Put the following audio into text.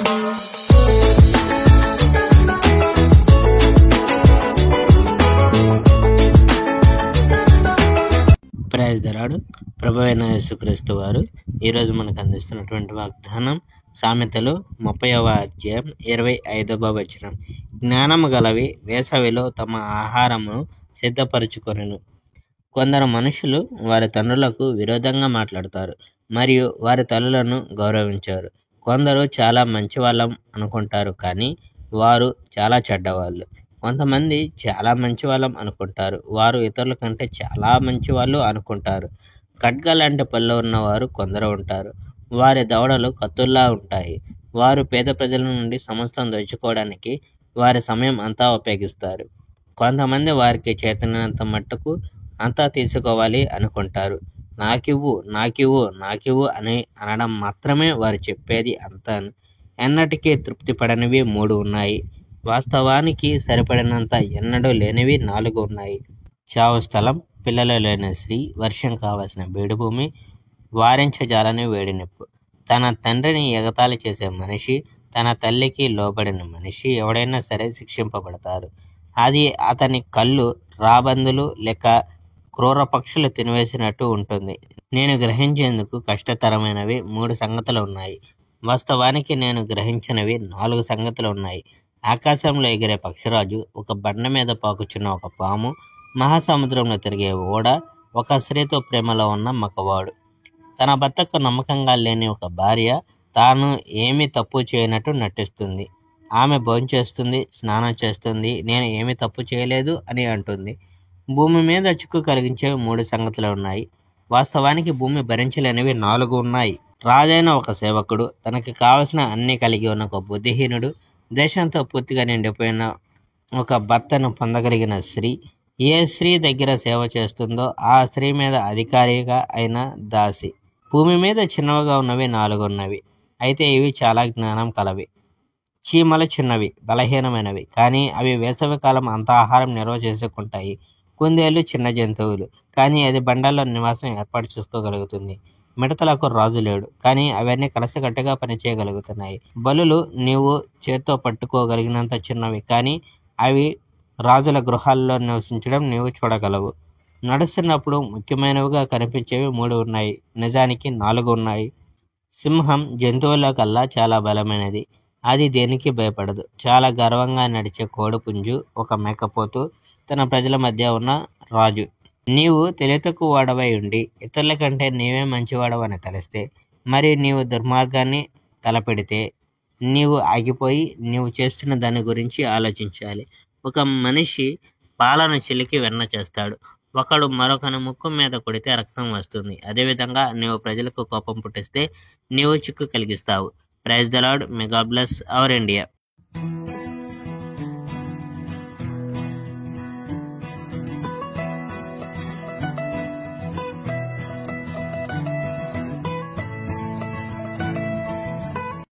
Praise the lord. ప్రభువైన యేసుక్రీస్తు వారు ఈరోజు మనకు అందిస్తున్నటువంటి వాగ్దానం సామెతలు 30వ అధ్యాయం 25వ వచనం. జ్ఞానము గలవి వేసవిలో తమ ఆహారమును సిద్ధపరచుకొనెను. కొందరు మనుషులు వారి తండ్రులకు విరోధంగా మాట్లాడతారు మరియు వారి తల్లులను గౌరవించారు. కొందరు చాలా మంచి వాళ్ళం అనుకుంటారు, కానీ వారు చాలా చెడ్డవాళ్ళు. కొంతమంది చాలా మంచి వాళ్ళం అనుకుంటారు, వారు ఇతరుల కంటే చాలా మంచి వాళ్ళు అనుకుంటారు. ఖడ్గ లాంటి పళ్ళు ఉన్నవారు కొందరు ఉంటారు, వారి దవడలు కత్తుల్లా ఉంటాయి. వారు పేద ప్రజల నుండి సమస్తం దోచుకోవడానికి వారి సమయం అంతా ఉపయోగిస్తారు. కొంతమంది వారికి చేతనైనంత మట్టుకు అంతా తీసుకోవాలి అనుకుంటారు. నాకివ్వు నాకివ్వు నాకివ్వు అని అనడం మాత్రమే వారు చెప్పేది అంతా. ఎన్నటికీ తృప్తి పడనివి 3 ఉన్నాయి. వాస్తవానికి సరిపడినంత ఎన్నడూ లేనివి 4 ఉన్నాయి. చావు స్థలం, పిల్లలు లేని స్త్రీ, వర్షం కావలసిన బీడుభూమి, వారించజాలని వేడినిప్పు. తన తండ్రిని ఎగతాళి చేసే మనిషి, తన తల్లికి లోబడిన మనిషి ఎవడైనా సరే శిక్షింపబడతారు. అది అతని కళ్ళు రాబందులు లేక క్రూర పక్షులు తినివేసినట్టు ఉంటుంది. నేను గ్రహించేందుకు కష్టతరమైనవి 3 సంగతులు ఉన్నాయి. వాస్తవానికి నేను గ్రహించినవి 4 సంగతులు ఉన్నాయి. ఆకాశంలో ఎగిరే పక్షిరాజు, ఒక బండ మీద పాకుచున్న ఒక పాము, మహాసముద్రంలో తిరిగే ఓడ, ఒక స్త్రీతో ప్రేమలో ఉన్న మగవాడు, తన భర్తకు నమ్మకంగా లేని ఒక భార్య తాను ఏమీ తప్పు చేయనట్టు నటిస్తుంది. ఆమె భోంచేస్తుంది, స్నానం చేస్తుంది, నేను ఏమీ తప్పు చేయలేదు అని అంటుంది. భూమి మీద చిక్కు కలిగించేవి 3 సంగతులు ఉన్నాయి. వాస్తవానికి భూమి భరించలేనివి 4 ఉన్నాయి. రాజైన ఒక సేవకుడు, తనకి కావలసిన అన్ని కలిగి ఉన్న ఒక బుద్ధిహీనుడు, దేశంతో పూర్తిగా నిండిపోయిన ఒక భర్తను పొందగలిగిన స్త్రీ, ఏ స్త్రీ దగ్గర సేవ చేస్తుందో ఆ స్త్రీ మీద అధికారిగా అయిన దాసి. భూమి మీద చిన్నవిగా ఉన్నవి 4 ఉన్నవి, అయితే ఇవి చాలా జ్ఞానం కలవి. చీమలు చిన్నవి, బలహీనమైనవి, కానీ అవి వేసవికాలం అంత ఆహారం నిల్వ చేసుకుంటాయి. కుందేళ్ళు చిన్న జంతువులు, కానీ అది బండల్లో నివాసం ఏర్పాటు చేసుకోగలుగుతుంది. మిడతలకు రాజు లేడు, కానీ అవన్నీ కలిసికట్టుగా పనిచేయగలుగుతున్నాయి. బలులు నీవు చేత్తో పట్టుకోగలిగినంత చిన్నవి, కానీ అవి రాజుల గృహాల్లో నివసించడం నీవు చూడగలవు. నడుస్తున్నప్పుడు ముఖ్యమైనవిగా కనిపించేవి 3 ఉన్నాయి, నిజానికి 4 ఉన్నాయి. సింహం జంతువుల కల్లా చాలా బలమైనది, అది దేనికి భయపడదు. చాలా గర్వంగా నడిచే కోడిపుంజు, ఒక మేకపోతు, తన ప్రజల మధ్య ఉన్న రాజు. నీవు తెలివితక్కువ వాడవై ఉండి ఇతరుల కంటే నీవే మంచివాడవని తలిస్తే, మరి నీవు దుర్మార్గాన్ని తలపెడితే నీవు ఆగిపోయి నీవు చేస్తున్న దాని గురించి ఆలోచించాలి. ఒక మనిషి పాలను చిలికి వెన్న చేస్తాడు, ఒకడు మరొకని ముక్కు మీద కొడితే రక్తం వస్తుంది. అదేవిధంగా నీవు ప్రజలకు కోపం పుట్టిస్తే నీవు చిక్కు కలిగిస్తావు. Praise the Lord. May God bless our India.